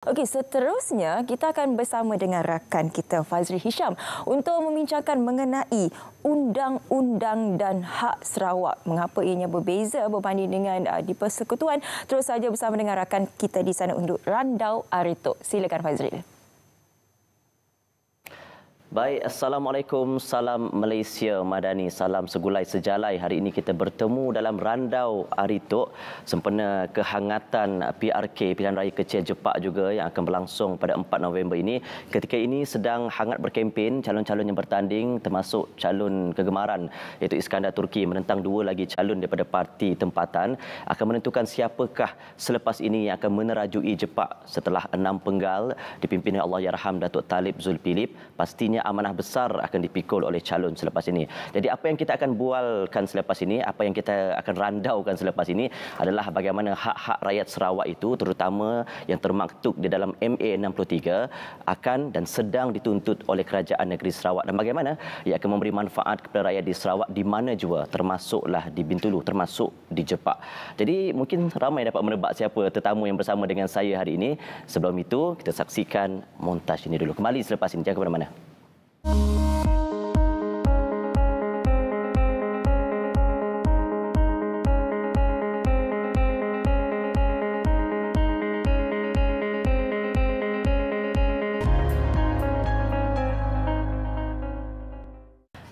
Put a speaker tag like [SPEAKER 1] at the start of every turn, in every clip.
[SPEAKER 1] Okey, seterusnya kita akan bersama dengan rakan kita Fazri Hisham untuk membincangkan mengenai undang-undang dan hak Sarawak. Mengapa ianya berbeza berbanding dengan di Persekutuan? Terus saja bersama dengan rakan kita di sana untuk Randau Aritok. Silakan Fazri.
[SPEAKER 2] Baik, Assalamualaikum, salam Malaysia Madani, salam segulai sejalai. Hari ini kita bertemu dalam Randau Aritok sempena kehangatan PRK, Pilihan Raya Kecil Jepak juga yang akan berlangsung pada 4 November ini. Ketika ini sedang hangat berkempen calon-calon yang bertanding termasuk calon kegemaran iaitu Iskandar Turki menentang dua lagi calon daripada parti tempatan akan menentukan siapakah selepas ini yang akan menerajui Jepak setelah 6 penggal dipimpin oleh Allahyarham Datuk Talib Zulkifli. Pastinya amanah besar akan dipikul oleh calon selepas ini. Jadi apa yang kita akan bualkan selepas ini, apa yang kita akan randaukan selepas ini adalah bagaimana hak-hak rakyat Sarawak itu terutama yang termaktub di dalam MA 63 akan dan sedang dituntut oleh Kerajaan Negeri Sarawak dan bagaimana ia akan memberi manfaat kepada rakyat di Sarawak di mana jua termasuklah di Bintulu, termasuk di Jepak. Jadi mungkin ramai dapat menebak siapa tetamu yang bersama dengan saya hari ini. Sebelum itu kita saksikan montaj ini dulu. Kembali selepas ini, jangan ke mana-mana.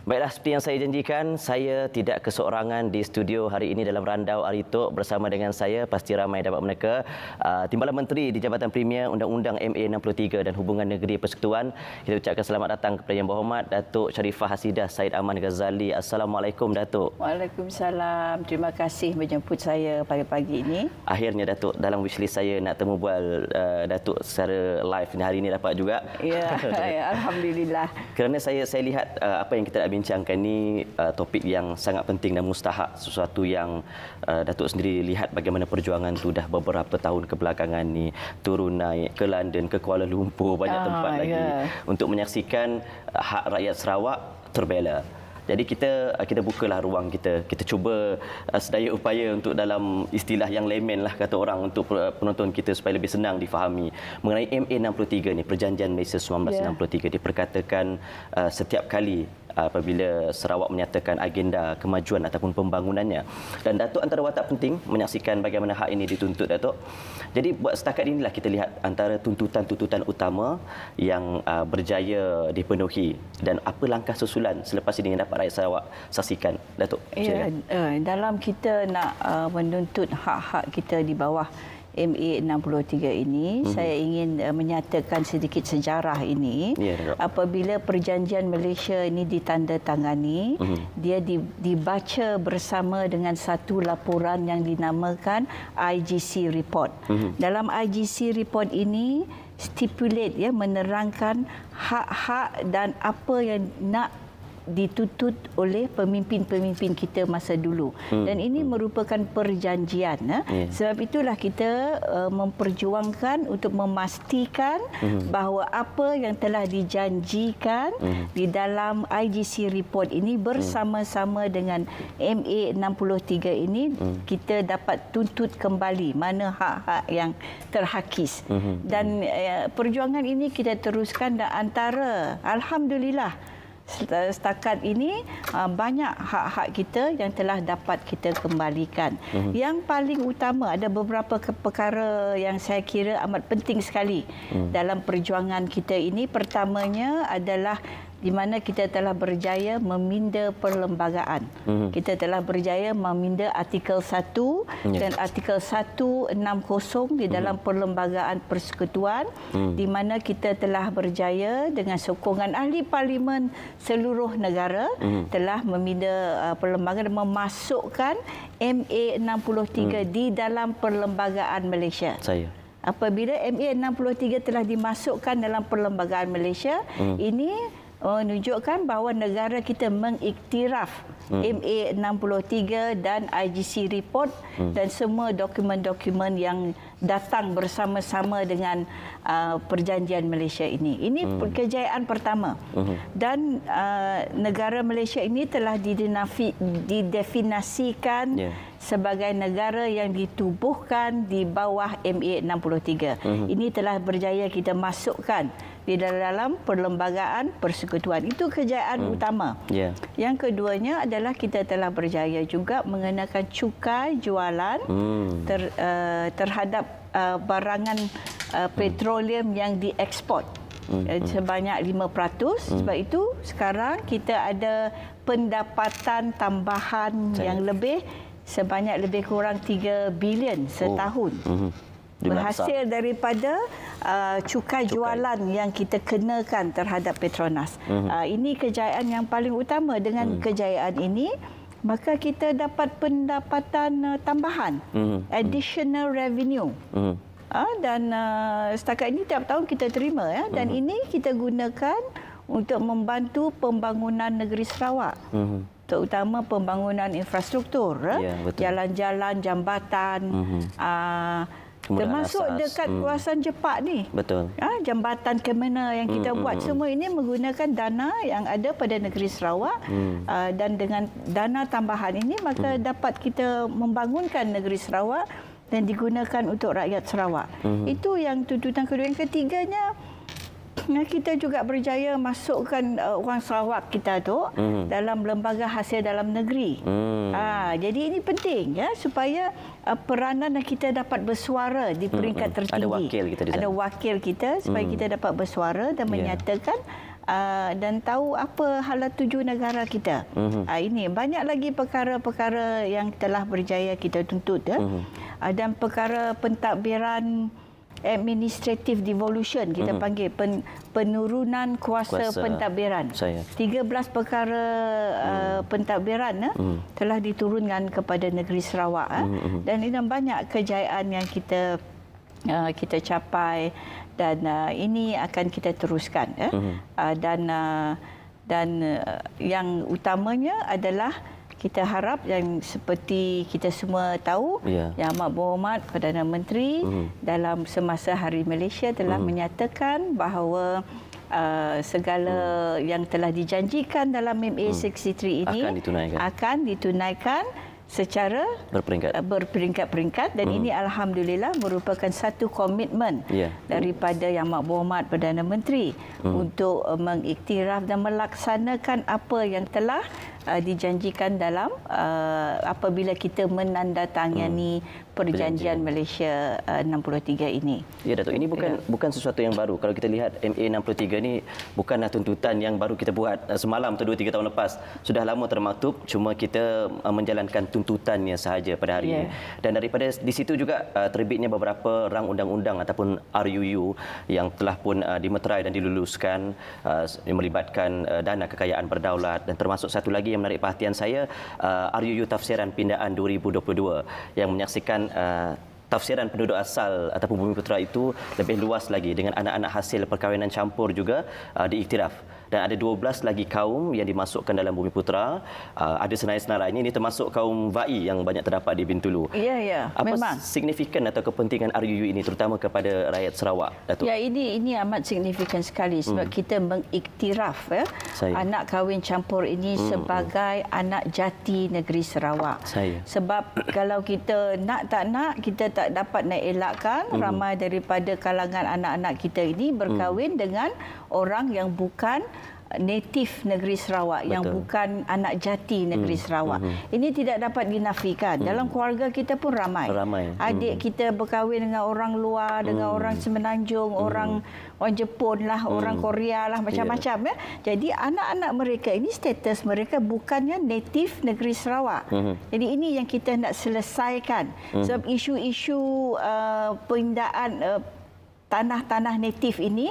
[SPEAKER 2] Baiklah, seperti yang saya janjikan, saya tidak keseorangan di studio hari ini dalam Randau Aritok. Bersama dengan saya, pasti ramai dapat meneka, Timbalan Menteri di Jabatan Premier Undang-Undang MA 63 dan Hubungan Negeri Persekutuan. Kita ucapkan selamat datang kepada Yang Berhormat Datuk Sharifah Hasidah Said Aman Ghazali. Assalamualaikum, Datuk.
[SPEAKER 3] Waalaikumsalam. Terima kasih menjemput saya pagi-pagi ini.
[SPEAKER 2] Akhirnya, Datuk, dalam wishlist saya nak temu bual Datuk secara live hari ini dapat juga.
[SPEAKER 3] Ya, Alhamdulillah.
[SPEAKER 2] Kerana saya lihat apa yang kita nak bincangkan ni topik yang sangat penting dan mustahak, sesuatu yang Datuk sendiri lihat bagaimana perjuangan tu dah beberapa tahun kebelakangan ni turun naik ke London, ke Kuala Lumpur, banyak tempat lagi untuk menyaksikan hak rakyat Sarawak terbela. Jadi kita bukalah ruang kita cuba sedaya upaya untuk dalam istilah yang layman lah kata orang untuk penonton kita supaya lebih senang difahami mengenai MA 63 ni, Perjanjian Malaysia 1963 diperkatakan setiap kali apabila Sarawak menyatakan agenda kemajuan ataupun pembangunannya. Dan Datuk antara watak penting menyaksikan bagaimana hak ini dituntut, Datuk. Jadi buat setakat inilah kita lihat antara tuntutan-tuntutan utama yang berjaya dipenuhi dan apa langkah susulan selepas ini yang dapat rakyat Sarawak saksikan, Datuk.
[SPEAKER 3] Ya, dalam kita nak menuntut hak-hak kita di bawah MA 63 ini, saya ingin menyatakan sedikit sejarah ini. Apabila Perjanjian Malaysia ini ditandatangani, dia dibaca bersama dengan satu laporan yang dinamakan IGC Report. Dalam IGC Report ini stipulate, menerangkan hak-hak dan apa yang nak dituntut oleh pemimpin-pemimpin kita masa dulu. Dan ini merupakan perjanjian. Sebab itulah kita memperjuangkan untuk memastikan bahawa apa yang telah dijanjikan di dalam IGC Report ini bersama-sama dengan MA 63 ini kita dapat tuntut kembali mana hak-hak yang terhakis. Dan perjuangan ini kita teruskan dan antara alhamdulillah setakat ini banyak hak-hak kita yang telah dapat kita kembalikan. Yang paling utama, ada beberapa perkara yang saya kira amat penting sekali dalam perjuangan kita ini. Pertamanya adalah di mana kita telah berjaya meminda perlembagaan. Kita telah berjaya meminda artikel 1 dan artikel 160 di dalam perlembagaan persekutuan, di mana kita telah berjaya dengan sokongan ahli parlimen seluruh negara telah meminda perlembagaan dan memasukkan MA 63 di dalam perlembagaan Malaysia. Apabila MA 63 telah dimasukkan dalam perlembagaan Malaysia, ini menunjukkan bahawa negara kita mengiktiraf MA63 dan IGC report dan semua dokumen-dokumen yang datang bersama-sama dengan perjanjian Malaysia ini. Ini kejayaan pertama. Dan negara Malaysia ini telah didefinisikan sebagai negara yang ditubuhkan di bawah MA63. Ini telah berjaya kita masukkan di dalam perlembagaan persekutuan. Itu kejayaan utama. Yang keduanya adalah kita telah berjaya juga mengenakan cukai jualan terhadap barangan petroleum yang diekspor sebanyak 5%. Sebab itu sekarang kita ada pendapatan tambahan yang lebih sebanyak lebih kurang 3 bilion setahun. Berhasil daripada cukai jualan yang kita kenakan terhadap Petronas. Ini kejayaan yang paling utama. Dengan kejayaan ini, maka kita dapat pendapatan tambahan, additional revenue. Dan setakat ini tiap tahun kita terima. Dan ini kita gunakan untuk membantu pembangunan negeri Sarawak. Terutama pembangunan infrastruktur, jalan-jalan, jambatan, termasuk dekat kawasan Jepak ni.
[SPEAKER 2] Betul.
[SPEAKER 3] Jambatan Kemena yang kita buat, semua ini menggunakan dana yang ada pada negeri Sarawak. Dan dengan dana tambahan ini, maka dapat kita membangunkan negeri Sarawak dan digunakan untuk rakyat Sarawak. Itu yang tuntutan kedua. Yang ketiganya, kita juga berjaya masukkan orang Sarawak kita tu dalam lembaga hasil dalam negeri. Jadi ini penting supaya peranan kita dapat bersuara di peringkat tertinggi.
[SPEAKER 2] Ada wakil kita di sana.
[SPEAKER 3] Ada wakil kita supaya kita dapat bersuara dan menyatakan dan tahu apa hala tuju negara kita. Ini banyak lagi perkara-perkara yang telah berjaya kita tuntut. Dan perkara pentadbiran administrative devolution, kita panggil penurunan kuasa pentadbiran. 13 perkara pentadbiran telah diturunkan kepada negeri Sarawak. Dan ini banyak kejayaan yang kita capai, dan ini akan kita teruskan. Dan yang utamanya adalah kita harap yang seperti kita semua tahu, Yang Amat Berhormat Perdana Menteri dalam semasa Hari Malaysia telah menyatakan bahawa segala yang telah dijanjikan dalam MA63 ini akan ditunaikan secara berperingkat-peringkat, dan ini alhamdulillah merupakan satu komitmen daripada Yang Amat Berhormat Perdana Menteri untuk mengiktiraf dan melaksanakan apa yang telah dijanjikan dalam apabila kita menandatangani perjanjian Malaysia 63 ini.
[SPEAKER 2] Ya Datuk, ini bukan sesuatu yang baru. Kalau kita lihat MA63 ini bukanlah tuntutan yang baru kita buat semalam atau 2-3 tahun lepas. Sudah lama termaktub, cuma kita menjalankan tuntutannya sahaja pada hari ini. Dan daripada di situ juga terbitnya beberapa rang undang-undang ataupun RUU yang telah pun dimeterai dan diluluskan, yang melibatkan dana kekayaan berdaulat, dan termasuk satu lagi yang menarik perhatian saya, RUU Tafsiran Pindaan 2022 yang menyaksikan tafsiran penduduk asal ataupun Bumiputera itu lebih luas lagi, dengan anak-anak hasil perkahwinan campur juga diiktiraf. Dan ada 12 lagi kaum yang dimasukkan dalam Bumiputera. Ada senarai-senarainya, ini termasuk kaum Vai yang banyak terdapat di Bintulu.
[SPEAKER 3] Ya,
[SPEAKER 2] apa
[SPEAKER 3] memang
[SPEAKER 2] signifikan atau kepentingan RUU ini terutama kepada rakyat Sarawak, Datuk?
[SPEAKER 3] Ya, ini amat signifikan sekali sebab kita mengiktiraf anak kahwin campur ini sebagai anak jati negeri Sarawak. Sebab kalau kita nak tak nak, kita tak dapat nak elakkan ramai daripada kalangan anak-anak kita ini berkahwin dengan orang yang bukan natif negeri Sarawak, yang bukan anak jati negeri Sarawak. Ini tidak dapat dinafikan. Dalam keluarga kita pun ramai. Adik kita berkahwin dengan orang luar, dengan orang Semenanjung, orang Jepun lah, orang Korea lah, macam-macam. Jadi anak-anak mereka ini status mereka bukannya natif negeri Sarawak. Jadi ini yang kita nak selesaikan. Sebab isu-isu pindaan tanah-tanah natif ini,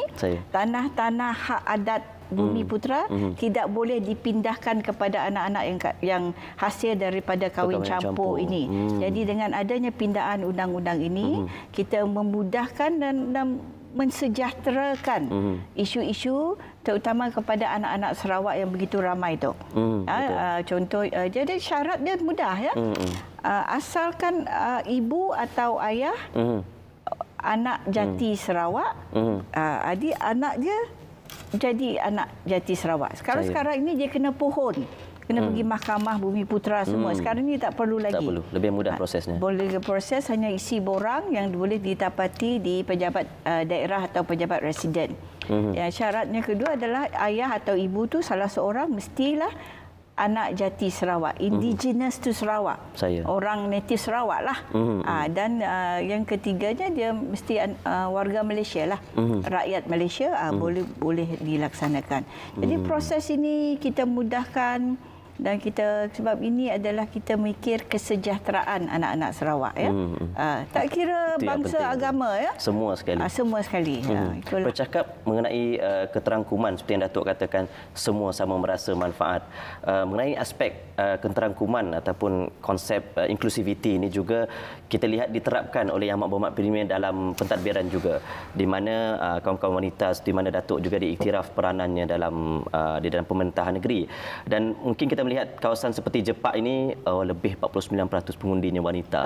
[SPEAKER 3] tanah-tanah hak adat Bumiputera tidak boleh dipindahkan kepada anak-anak yang hasil daripada kahwin campur ini. Jadi dengan adanya pindaan undang-undang ini, kita memudahkan dan mensejahterakan isu-isu terutama kepada anak-anak Sarawak yang begitu ramai tu. Contoh, jadi syarat dia mudah ya. Asalkan ibu atau ayah anak jati Sarawak, adik anak dia jadi anak jati Sarawak. Sekarang ini dia kena pohon. Kena pergi Mahkamah Bumi Putera semua. Sekarang ni tak perlu lagi.
[SPEAKER 2] Tak perlu. Lebih mudah prosesnya.
[SPEAKER 3] Boleh proses, hanya isi borang yang boleh didapati di pejabat daerah atau pejabat residen. Yang syaratnya kedua adalah ayah atau ibu tu salah seorang mestilah anak jati Sarawak, indigenous to Sarawak. Orang native Sarawak lah. Dan yang ketiganya dia mesti warga Malaysia lah. Rakyat Malaysia boleh dilaksanakan. Jadi proses ini kita mudahkan. Dan kita, sebab ini adalah kita mikir kesejahteraan anak-anak Sarawak ya. Tak kira bangsa, agama ya.
[SPEAKER 2] Semua sekali.
[SPEAKER 3] Semua sekali.
[SPEAKER 2] Bercakap mengenai keterangkuman seperti yang Datuk katakan, semua sama merasa manfaat. Mengenai aspek keterangkuman ataupun konsep inklusiviti ini juga kita lihat diterapkan oleh Yang Amat Berhormat Premier dalam pentadbiran juga, di mana kaum-kaum wanita, di mana Datuk juga diiktiraf peranannya di dalam pemerintahan negeri. Dan mungkin kita melihat kawasan seperti Jepak ini lebih 49% pengundinya wanita.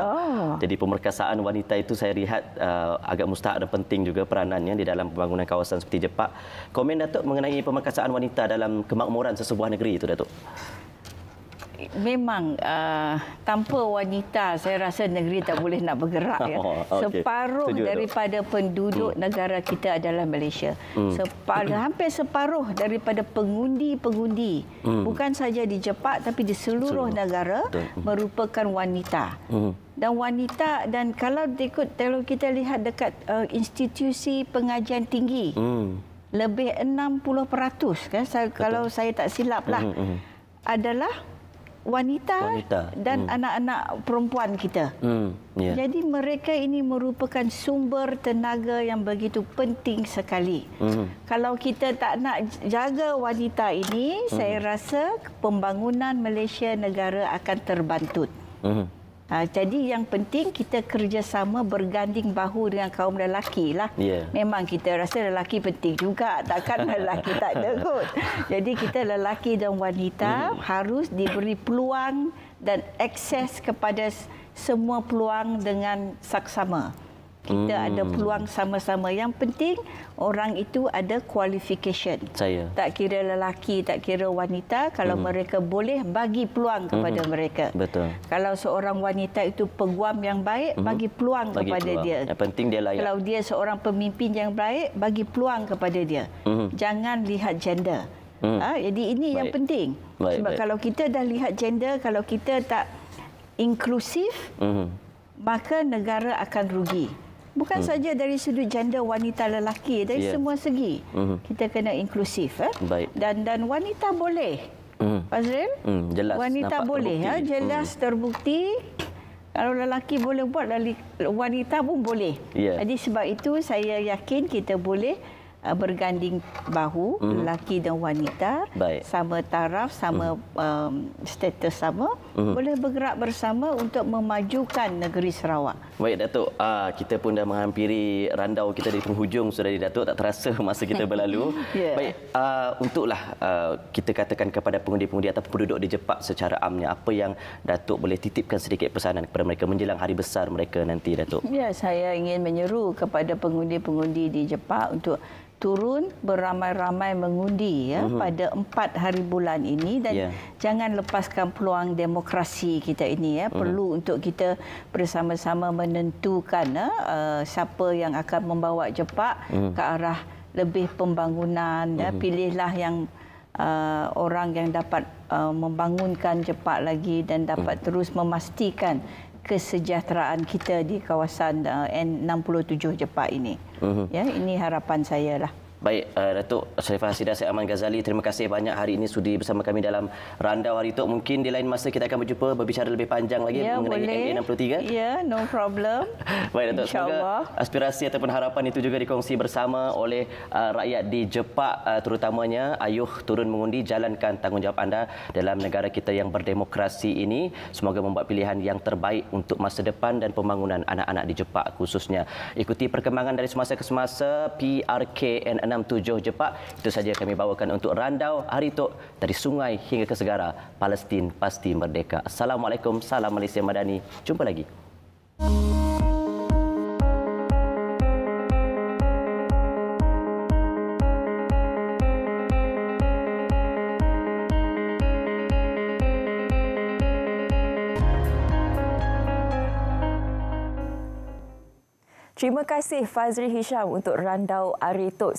[SPEAKER 2] Jadi pemerkasaan wanita itu saya lihat agak mustahak dan penting juga peranannya di dalam pembangunan kawasan seperti Jepak. Komen Datuk mengenai pemerkasaan wanita dalam kemakmuran sesebuah negeri itu, Datuk?
[SPEAKER 3] Memang tanpa wanita saya rasa negeri tak boleh nak bergerak ya. Separuh daripada penduduk negara kita adalah Malaysia. Hampir separuh daripada pengundi-pengundi bukan saja di Jepak tapi di seluruh negara merupakan wanita. Dan kalau kita lihat dekat institusi pengajian tinggi lebih 60% kan, kalau saya tak silap lah, adalah wanita dan anak-anak perempuan kita. Jadi mereka ini merupakan sumber tenaga yang begitu penting sekali. Kalau kita tak nak jaga wanita ini, saya rasa pembangunan Malaysia negara akan terbantut. Jadi yang penting kita kerjasama berganding bahu dengan kaum lelaki lah. Memang kita rasa lelaki penting juga, takkan lelaki tak ada kot. Jadi kita lelaki dan wanita harus diberi peluang dan akses kepada semua peluang dengan saksama. Kita ada peluang sama-sama. Yang penting orang itu ada qualification. Tak kira lelaki, tak kira wanita, kalau mereka boleh, bagi peluang kepada mereka. Kalau seorang wanita itu peguam yang baik, bagi peluang kepada dia.
[SPEAKER 2] Yang penting dia layak.
[SPEAKER 3] Kalau dia seorang pemimpin yang baik, bagi peluang kepada dia. Jangan lihat gender. Jadi ini yang penting. Sebab kalau kita dah lihat gender, kalau kita tak inklusif, maka negara akan rugi. Bukan saja dari sudut gender wanita lelaki, dari semua segi. Kita kena inklusif. Dan wanita boleh. Fazril?
[SPEAKER 2] Jelas.
[SPEAKER 3] Wanita boleh. Jelas terbukti. Kalau lelaki boleh buat, wanita pun boleh. Jadi sebab itu saya yakin kita boleh berganding bahu, lelaki dan wanita, sama taraf, sama status sama, boleh bergerak bersama untuk memajukan negeri Sarawak.
[SPEAKER 2] Baik Datuk, kita pun dah menghampiri randau kita di penghujung sudah, Datuk, tak terasa masa kita berlalu. Baik, untuklah kita katakan kepada pengundi-pengundi atau penduduk di Jepak secara amnya, apa yang Datuk boleh titipkan sedikit pesanan kepada mereka menjelang hari besar mereka nanti, Datuk?
[SPEAKER 3] Ya, saya ingin menyeru kepada pengundi-pengundi di Jepak untuk turun beramai-ramai mengundi pada 4 hari bulan ini, dan jangan lepaskan peluang demokrasi kita ini. Perlu untuk kita bersama-sama menentukan siapa yang akan membawa Jepak ke arah lebih pembangunan. Pilihlah yang orang yang dapat membangunkan Jepak lagi dan dapat terus memastikan kesejahteraan kita di kawasan N67 Jepak ini. Ini harapan saya lah.
[SPEAKER 2] Baik, Datuk Sharifah Hasidah, saya Aman Ghazali. Terima kasih banyak hari ini sudi bersama kami dalam Randau Hari Tok. Mungkin di lain masa kita akan berjumpa berbicara lebih panjang lagi mengenai MA63.
[SPEAKER 3] Ya, no problem.
[SPEAKER 2] Baik, Datuk. Semoga aspirasi ataupun harapan itu juga dikongsi bersama oleh rakyat di Jepak, terutamanya ayuh turun mengundi, jalankan tanggungjawab anda dalam negara kita yang berdemokrasi ini. Semoga membuat pilihan yang terbaik untuk masa depan dan pembangunan anak-anak di Jepak khususnya. Ikuti perkembangan dari semasa ke semasa PRK N67 Jepak. Itu saja kami bawakan untuk Randau Hari Tok, dari sungai hingga ke segara. Palestin pasti merdeka. Assalamualaikum, salam Malaysia Madani. Jumpa lagi.
[SPEAKER 1] Terima kasih Fazri Hisham untuk Randau Hari Tok.